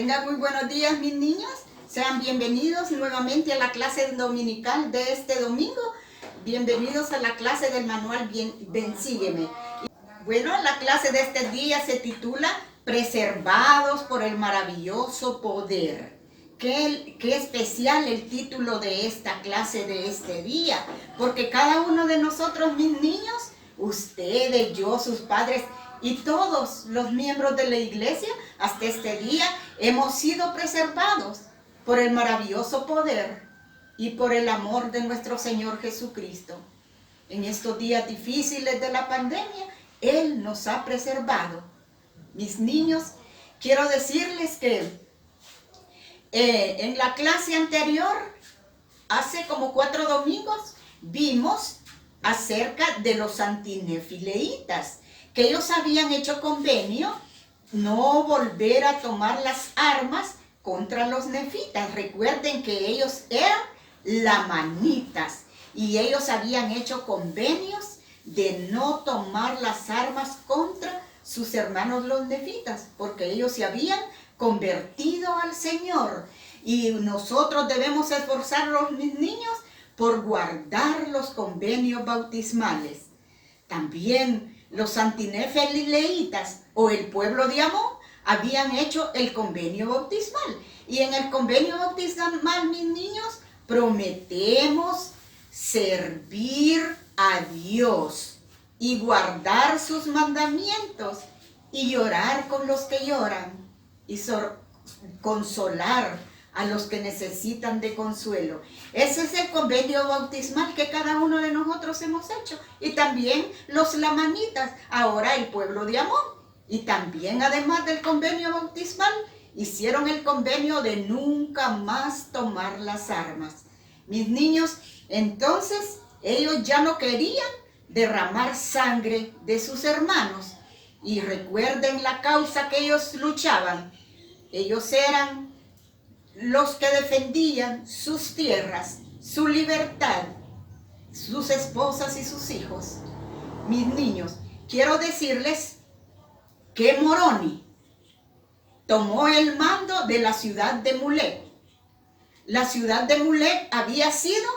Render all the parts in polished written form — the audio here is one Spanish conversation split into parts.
Tengan muy buenos días, mis niños. Sean bienvenidos nuevamente a la clase dominical de este domingo. Bienvenidos a la clase del manual Ven, sígueme. Bueno, la clase de este día se titula Preservados por el maravilloso poder. Qué especial el título de esta clase de este día, porque cada uno de nosotros, mis niños, ustedes, yo, sus padres y todos los miembros de la iglesia, hasta este día hemos sido preservados por el maravilloso poder y por el amor de nuestro Señor Jesucristo. En estos días difíciles de la pandemia, Él nos ha preservado. Mis niños, quiero decirles que en la clase anterior, hace como 4 domingos, vimos acerca de los antinefileitas, que ellos habían hecho convenio no volver a tomar las armas contra los nefitas. Recuerden que ellos eran lamanitas y ellos habían hecho convenios de no tomar las armas contra sus hermanos los nefitas, porque ellos se habían convertido al Señor. Y nosotros debemos esforzarnos, mis niños, por guardar los convenios bautismales. También los antinefileitas o el pueblo de Amón habían hecho el convenio bautismal. Y en el convenio bautismal, mis niños, prometemos servir a Dios y guardar sus mandamientos y llorar con los que lloran y consolar a los que necesitan de consuelo. Ese es el convenio bautismal que cada uno de nosotros hemos hecho. Y también los lamanitas, ahora el pueblo de Amón. Y también, además del convenio bautismal, hicieron el convenio de nunca más tomar las armas. Mis niños, entonces, ellos ya no querían derramar sangre de sus hermanos. Y recuerden la causa que ellos luchaban. Ellos eran los que defendían sus tierras, su libertad, sus esposas y sus hijos. Mis niños, quiero decirles que Moroni tomó el mando de la ciudad de Mulek. La ciudad de Mulek había sido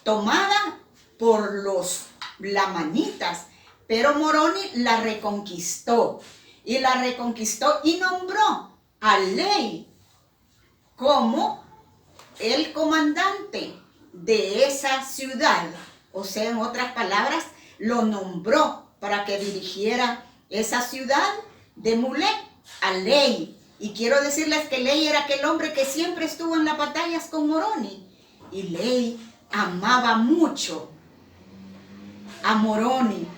tomada por los lamanitas, pero Moroni la reconquistó y nombró a Ley como el comandante de esa ciudad. O sea, en otras palabras, lo nombró para que dirigiera esa ciudad de Mulek a Ley. Y quiero decirles que Ley era aquel hombre que siempre estuvo en las batallas con Moroni. Y Ley amaba mucho a Moroni.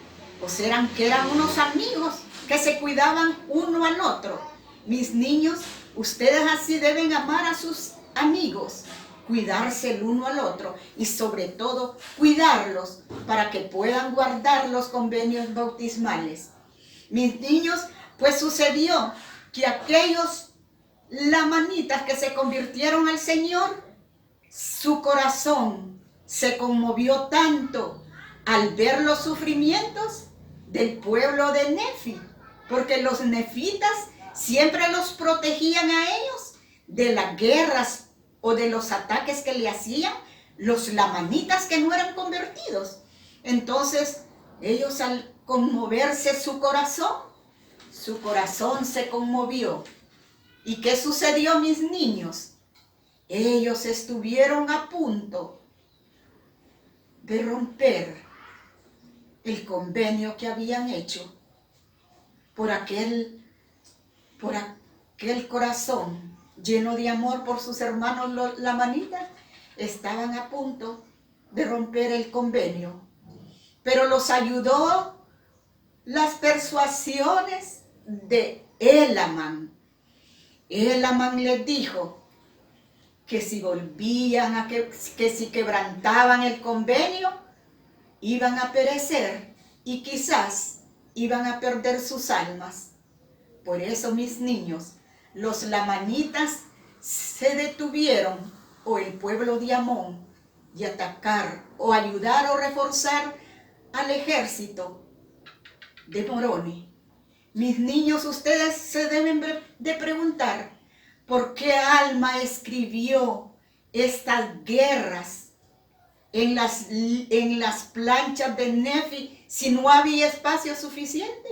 O sea, que eran unos amigos que se cuidaban uno al otro. Mis niños, ustedes así deben amar a sus amigos, cuidarse el uno al otro y sobre todo cuidarlos para que puedan guardar los convenios bautismales. Mis niños, pues sucedió que aquellos lamanitas que se convirtieron al Señor, su corazón se conmovió tanto al ver los sufrimientos del pueblo de Nefi, porque los nefitas siempre los protegían a ellos de las guerras o de los ataques que le hacían los lamanitas que no eran convertidos. Entonces, ellos al conmoverse su corazón se conmovió. ¿Y qué sucedió, mis niños? Ellos estuvieron a punto de romper el convenio que habían hecho por aquel corazón lleno de amor por sus hermanos los lamanitas. Estaban a punto de romper el convenio, pero los ayudó las persuasiones de Elamán. Elamán les dijo que si volvían que si quebrantaban el convenio, iban a perecer y quizás iban a perder sus almas. Por eso, mis niños, los lamanitas se detuvieron, o el pueblo de Amón, de atacar o ayudar o reforzar al ejército de Moroni. Mis niños, ustedes se deben de preguntar, ¿por qué Alma escribió estas guerras en las planchas de Nefi si no había espacio suficiente?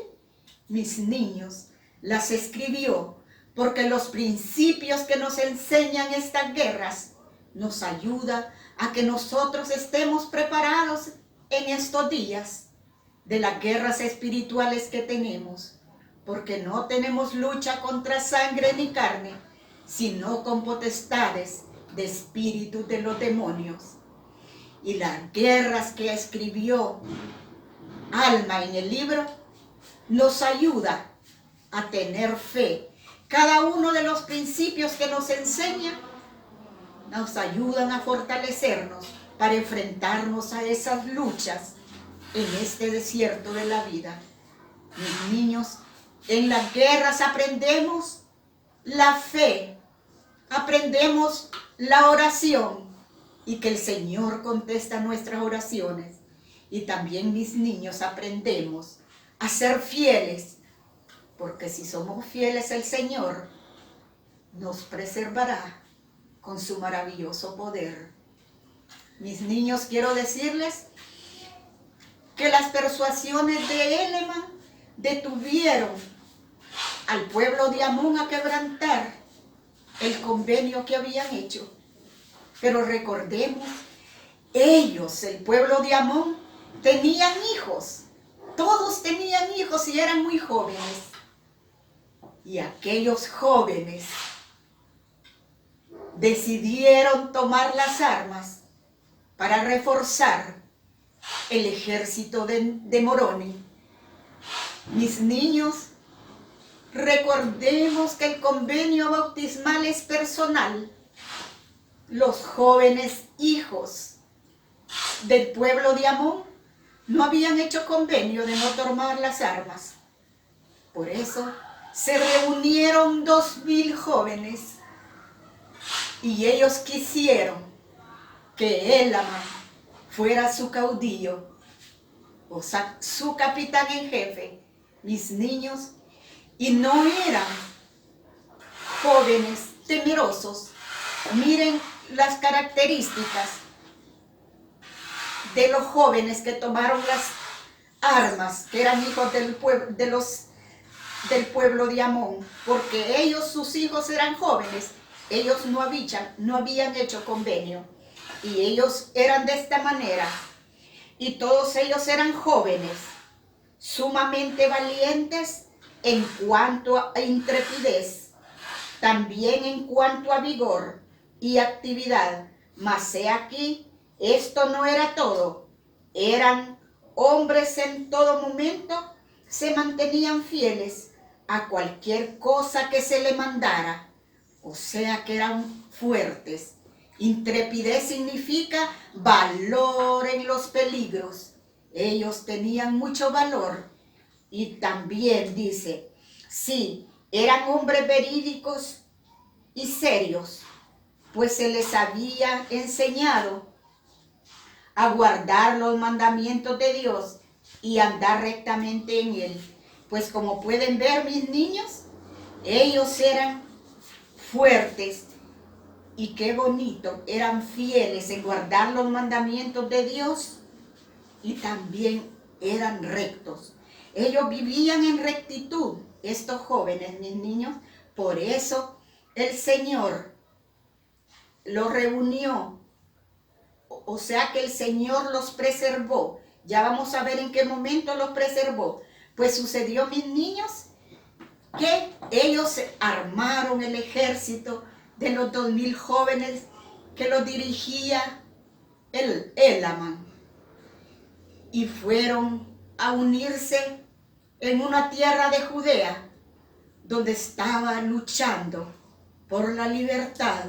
Mis niños, las escribió porque los principios que nos enseñan estas guerras nos ayudan a que nosotros estemos preparados en estos días de las guerras espirituales que tenemos, porque no tenemos lucha contra sangre ni carne, sino con potestades de espíritus de los demonios. Y las guerras que escribió Alma en el libro nos ayuda a tener fe. Cada uno de los principios que nos enseña nos ayudan a fortalecernos para enfrentarnos a esas luchas en este desierto de la vida. Mis niños, en las guerras aprendemos la fe, aprendemos la oración y que el Señor contesta nuestras oraciones. Y también, mis niños, aprendemos a ser fieles, porque si somos fieles, el Señor nos preservará con su maravilloso poder. Mis niños, quiero decirles que las persuasiones de Helaman detuvieron al pueblo de Amón a quebrantar el convenio que habían hecho. Pero recordemos, ellos, el pueblo de Amón, tenían hijos. Todos tenían hijos y eran muy jóvenes. Y aquellos jóvenes decidieron tomar las armas para reforzar el ejército de Moroni. Mis niños, recordemos que el convenio bautismal es personal. Los jóvenes hijos del pueblo de Amón no habían hecho convenio de no tomar las armas. Por eso se reunieron 2000 jóvenes y ellos quisieron que Helaman fuera su caudillo, o sea, su capitán en jefe. Mis niños, y no eran jóvenes temerosos. Miren las características de los jóvenes que tomaron las armas, que eran hijos del pueblo de Amón, porque ellos, sus hijos eran jóvenes, ellos no habían hecho convenio, y ellos eran de esta manera, y todos ellos eran jóvenes, sumamente valientes en cuanto a intrepidez, también en cuanto a vigor y actividad. Mas he aquí, esto no era todo. Eran hombres en todo momento, se mantenían fieles a cualquier cosa que se le mandara. O sea que eran fuertes. Intrepidez significa valor en los peligros. Ellos tenían mucho valor. Y también dice, sí, eran hombres verídicos y serios, pues se les había enseñado a guardar los mandamientos de Dios y andar rectamente en él. Pues como pueden ver, mis niños, ellos eran fuertes y qué bonito, eran fieles en guardar los mandamientos de Dios y también eran rectos. Ellos vivían en rectitud, estos jóvenes, mis niños. Por eso el Señor los reunió. O sea que el Señor los preservó. Ya vamos a ver en qué momento los preservó. Pues sucedió, mis niños, que ellos armaron el ejército de los 2000 jóvenes que los dirigía Helaman. Y fueron a unirse en una tierra de Judea, donde estaba luchando por la libertad,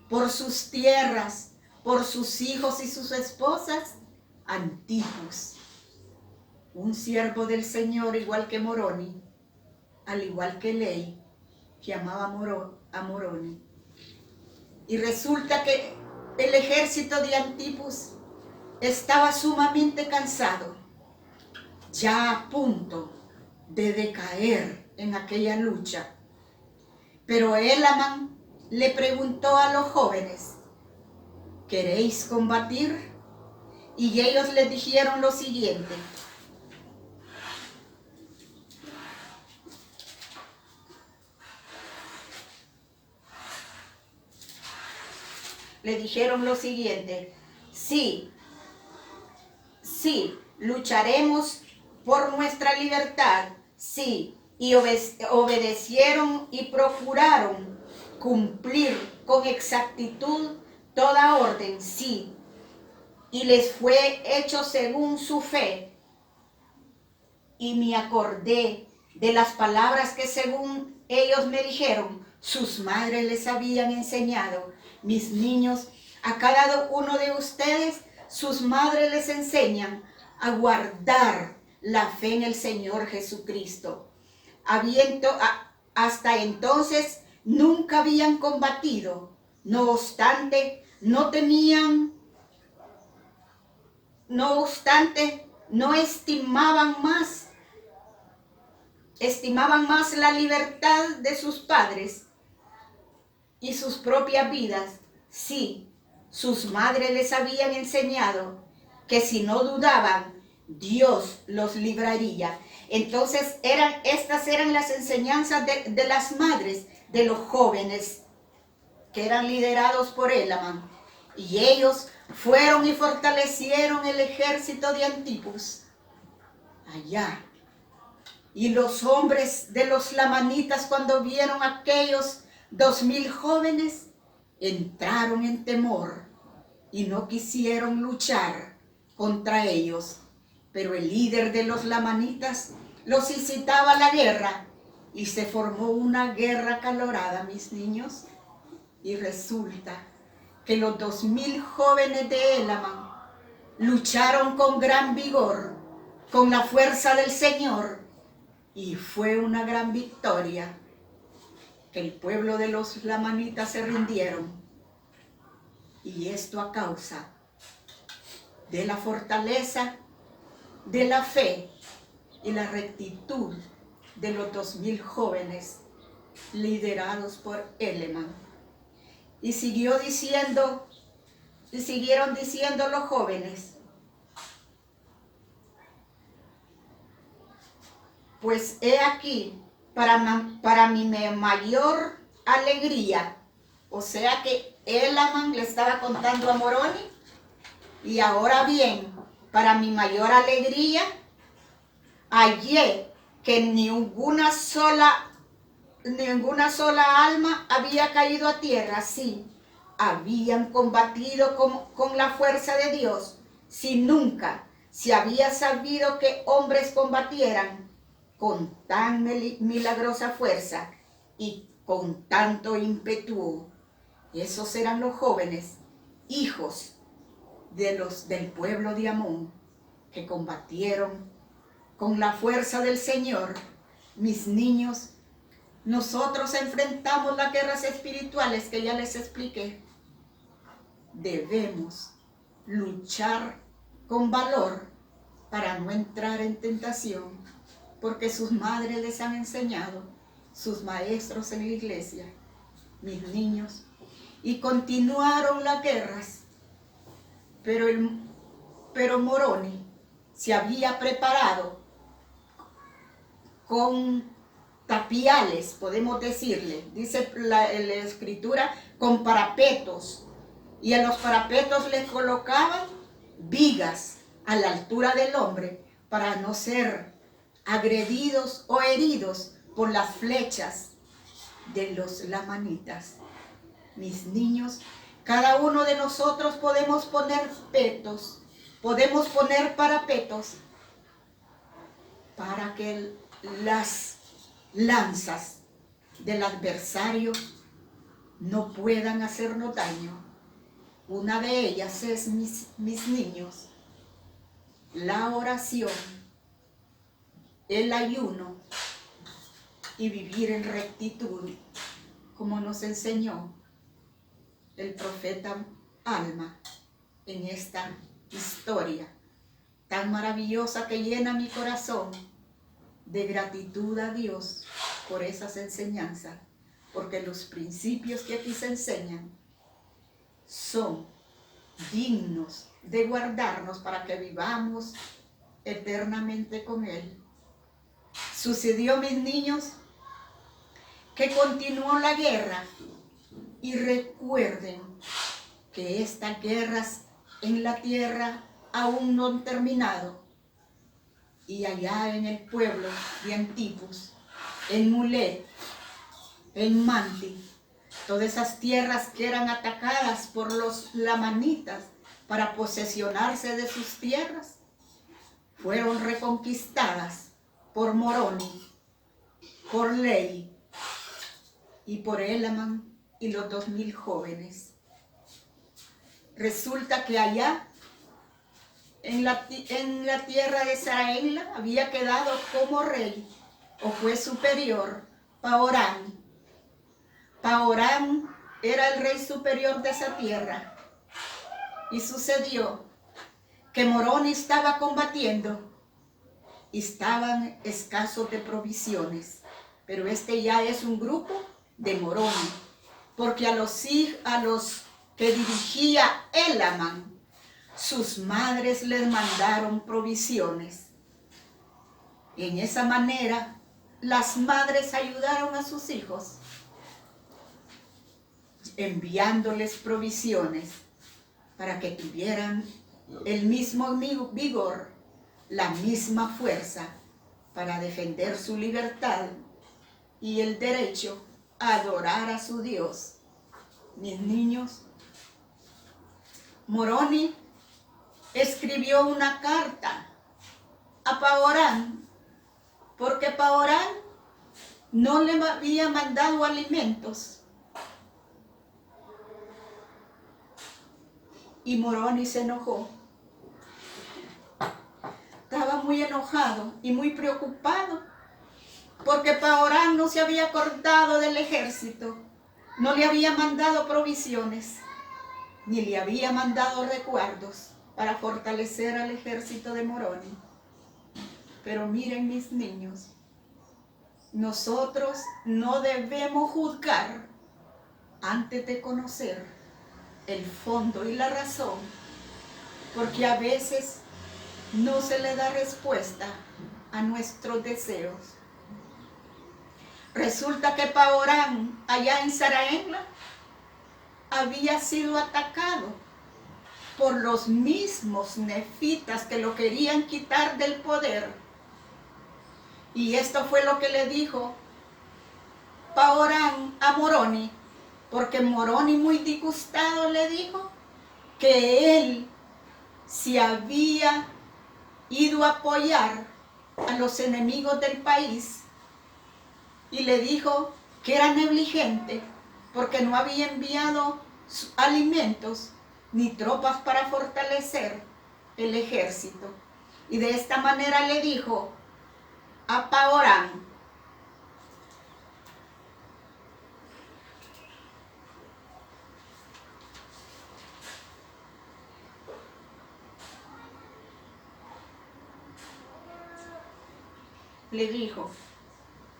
por sus tierras, por sus hijos y sus esposas, Antipus, un siervo del Señor igual que Moroni, al igual que Ley, que amaba a Moroni. Y resulta que el ejército de Antipus estaba sumamente cansado, ya a punto de decaer en aquella lucha. Pero Elamán le preguntó a los jóvenes, ¿queréis combatir? Y ellos le dijeron lo siguiente: sí, lucharemos por nuestra libertad, sí, y obedecieron y procuraron cumplir con exactitud toda orden, sí, y les fue hecho según su fe. Y me acordé de las palabras que según ellos me dijeron, sus madres les habían enseñado. Mis niños, a cada uno de ustedes, sus madres les enseñan a guardar la fe en el Señor Jesucristo. Hasta entonces nunca habían combatido, no obstante, no estimaban más la libertad de sus padres y sus propias vidas. Sí, sus madres les habían enseñado que si no dudaban, Dios los libraría. Entonces estas eran las enseñanzas de las madres de los jóvenes que eran liderados por Elamán. Y ellos fueron y fortalecieron el ejército de Antipas allá. Y los hombres de los lamanitas, cuando vieron aquellos 2000 jóvenes, entraron en temor y no quisieron luchar contra ellos. Pero el líder de los lamanitas los incitaba a la guerra y se formó una guerra acalorada, mis niños. Y resulta que los 2000 jóvenes de Elamán lucharon con gran vigor, con la fuerza del Señor, y fue una gran victoria, que el pueblo de los lamanitas se rindieron. Y esto a causa de la fortaleza, de la fe y la rectitud de los 2000 jóvenes liderados por Elamán. Y siguieron diciendo los jóvenes: pues he aquí, para mi mayor alegría. O sea que Elamán le estaba contando a Moroni, y ahora bien, para mi mayor alegría, hallé que ninguna sola alma había caído a tierra. Sí, habían combatido con la fuerza de Dios. Si nunca se había sabido que hombres combatieran con tan milagrosa fuerza y con tanto ímpetu. Esos eran los jóvenes, hijos del pueblo de Amón, que combatieron con la fuerza del Señor. Mis niños, nosotros enfrentamos las guerras espirituales que ya les expliqué. Debemos luchar con valor para no entrar en tentación, porque sus madres les han enseñado, sus maestros en la iglesia, mis niños, y continuaron las guerras. Pero Moroni se había preparado con tapiales, podemos decirle, dice la escritura, con parapetos, y a los parapetos les colocaban vigas a la altura del hombre para no ser agredidos o heridos por las flechas de los lamanitas. Mis niños, cada uno de nosotros podemos poner parapetos para que las lanzas del adversario no puedan hacernos daño. Una de ellas es, mis niños, la oración, el ayuno y vivir en rectitud, como nos enseñó el profeta Alma en esta historia tan maravillosa que llena mi corazón de gratitud a Dios por esas enseñanzas, porque los principios que aquí se enseñan son dignos de guardarnos para que vivamos eternamente con Él. Sucedió, mis niños, que continuó la guerra, y recuerden que estas guerras en la tierra aún no han terminado, y allá en el pueblo de Antipus, en Mulet, en Manti, todas esas tierras que eran atacadas por los lamanitas para posesionarse de sus tierras, fueron reconquistadas por Moroni, por Ley y por Elaman y los 2000 jóvenes. Resulta que allá, en la tierra de Saraenla, había quedado como rey, o juez superior, Paorán. Paorán era el rey superior de esa tierra. Y sucedió que Moroni estaba combatiendo y estaban escasos de provisiones. Pero este ya es un grupo de Moroni, porque a los que dirigía Elaman, sus madres les mandaron provisiones. Y en esa manera, las madres ayudaron a sus hijos, enviándoles provisiones para que tuvieran el mismo vigor, la misma fuerza para defender su libertad y el derecho a adorar a su Dios. Mis niños, Moroni escribió una carta a Paorán, porque Paorán no le había mandado alimentos. Y Moroni se enojó. Estaba muy enojado y muy preocupado, porque Paorán no se había acordado del ejército, no le había mandado provisiones, ni le había mandado recuerdos para fortalecer al ejército de Moroni. Pero miren, mis niños, nosotros no debemos juzgar antes de conocer el fondo y la razón, porque a veces no se le da respuesta a nuestros deseos. Resulta que Paorán, allá en Saraenla, había sido atacado por los mismos nefitas que lo querían quitar del poder. Y esto fue lo que le dijo Paorán a Moroni, porque Moroni, muy disgustado, le dijo que él se había ido a apoyar a los enemigos del país, y le dijo que era negligente porque no había enviado alimentos ni tropas para fortalecer el ejército. Y de esta manera le dijo a Paorán: le dijo,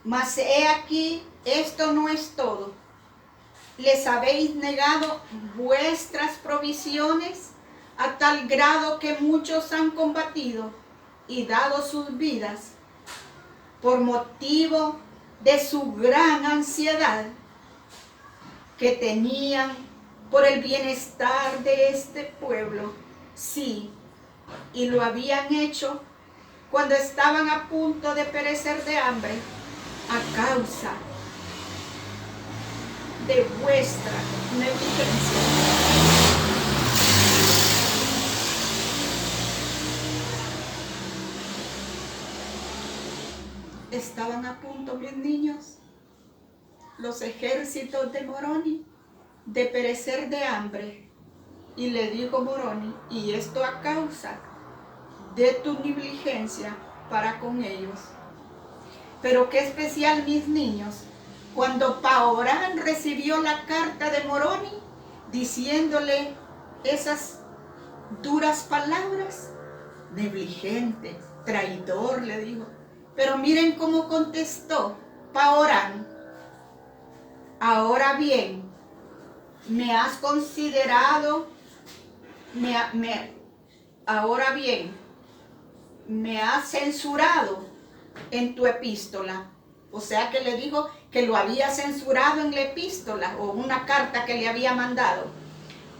mas he aquí, esto no es todo. Les habéis negado vuestras provisiones a tal grado que muchos han combatido y dado sus vidas por motivo de su gran ansiedad que tenían por el bienestar de este pueblo. Sí, y lo habían hecho cuando estaban a punto de perecer de hambre a causa de vuestra negligencia. Estaban a punto, mis niños, los ejércitos de Moroni, de perecer de hambre. Y le dijo Moroni: y esto a causa de tu negligencia para con ellos. Pero qué especial, mis niños, cuando Paorán recibió la carta de Moroni diciéndole esas duras palabras: negligente, traidor, le dijo, Pero miren cómo contestó Paorán. Ahora bien, me has considerado, ahora bien, me has censurado en tu epístola. O sea que le dijo que lo había censurado en la epístola o una carta que le había mandado.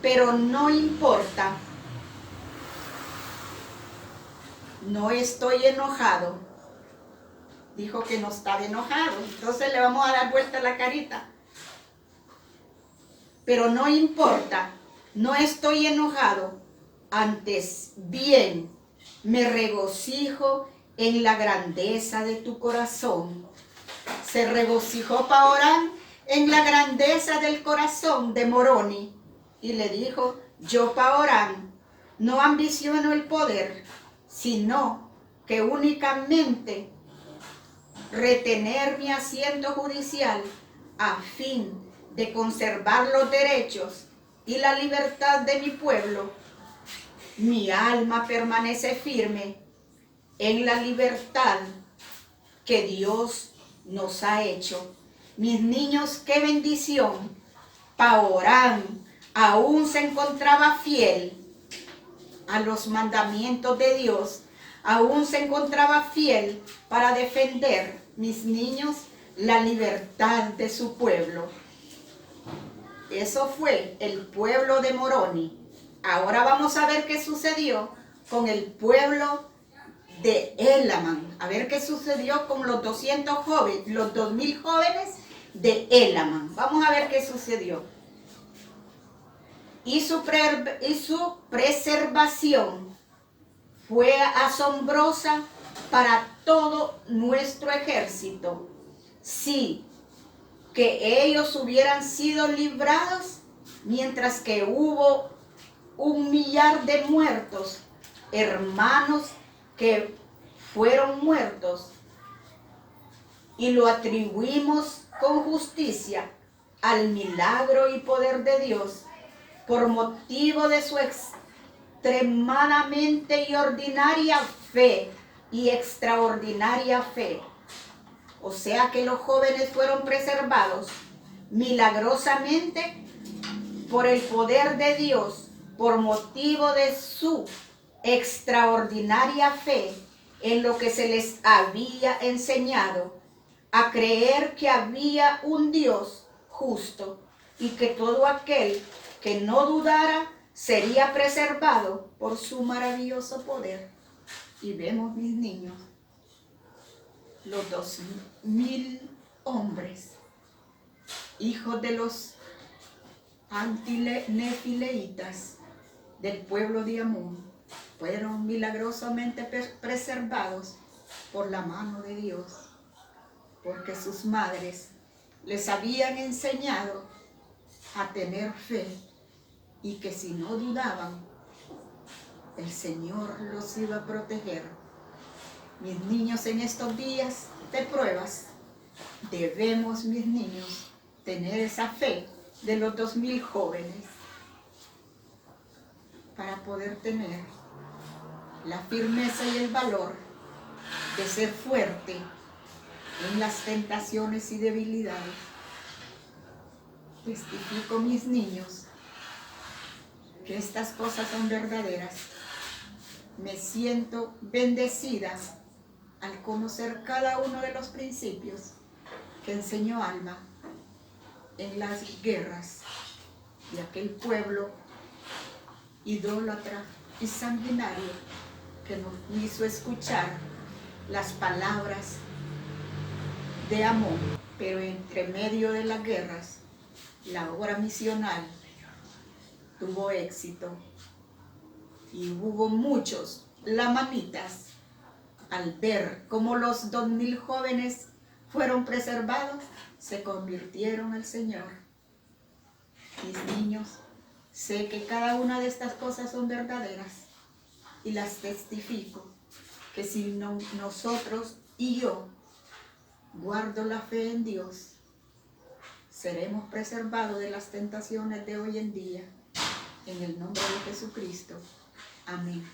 Pero no importa. No estoy enojado. Dijo que no estaba enojado. Entonces le vamos a dar vuelta a la carita. Pero no importa. No estoy enojado. Antes bien, me regocijo en la grandeza de tu corazón. Se regocijó Paorán en la grandeza del corazón de Moroni y le dijo: yo, Paorán, no ambiciono el poder, sino que únicamente retener mi asiento judicial a fin de conservar los derechos y la libertad de mi pueblo. Mi alma permanece firme en la libertad que Dios nos ha hecho. Mis niños, qué bendición. Paorán aún se encontraba fiel a los mandamientos de Dios, aún se encontraba fiel para defender, mis niños, la libertad de su pueblo. Eso fue el pueblo de Moroni. Ahora vamos a ver qué sucedió con el pueblo de Elamán. A ver qué sucedió con los 200 jóvenes, los 2000 jóvenes de Elamán. Vamos a ver qué sucedió. Y su preservación fue asombrosa para todo nuestro ejército. Sí, que ellos hubieran sido librados, mientras que hubo 1,000,000 de muertos, hermanos que fueron muertos, y lo atribuimos con justicia al milagro y poder de Dios por motivo de su extremadamente y ordinaria fe y extraordinaria fe. O sea que los jóvenes fueron preservados milagrosamente por el poder de Dios, por motivo de su extraordinaria fe en lo que se les había enseñado, a creer que había un Dios justo y que todo aquel que no dudara sería preservado por su maravilloso poder. Y vemos, mis niños, los 2000 hombres, hijos de los nefileitas del pueblo de Amón, fueron milagrosamente preservados por la mano de Dios, porque sus madres les habían enseñado a tener fe y que si no dudaban, el Señor los iba a proteger. Mis niños, en estos días de pruebas, debemos, mis niños, tener esa fe de los 2000 jóvenes para poder tener la firmeza y el valor de ser fuerte en las tentaciones y debilidades. Testifico, mis niños, que estas cosas son verdaderas. Me siento bendecida al conocer cada uno de los principios que enseñó Alma en las guerras de aquel pueblo idólatra y sanguinario que nos hizo escuchar las palabras de amor. Pero entre medio de las guerras, la obra misional tuvo éxito y hubo muchos lamanitas al ver cómo los 2000 jóvenes fueron preservados, se convirtieron al Señor. Mis niños, sé que cada una de estas cosas son verdaderas y las testifico, que si no, nosotros y yo guardo la fe en Dios, seremos preservados de las tentaciones de hoy en día. En el nombre de Jesucristo. Amén.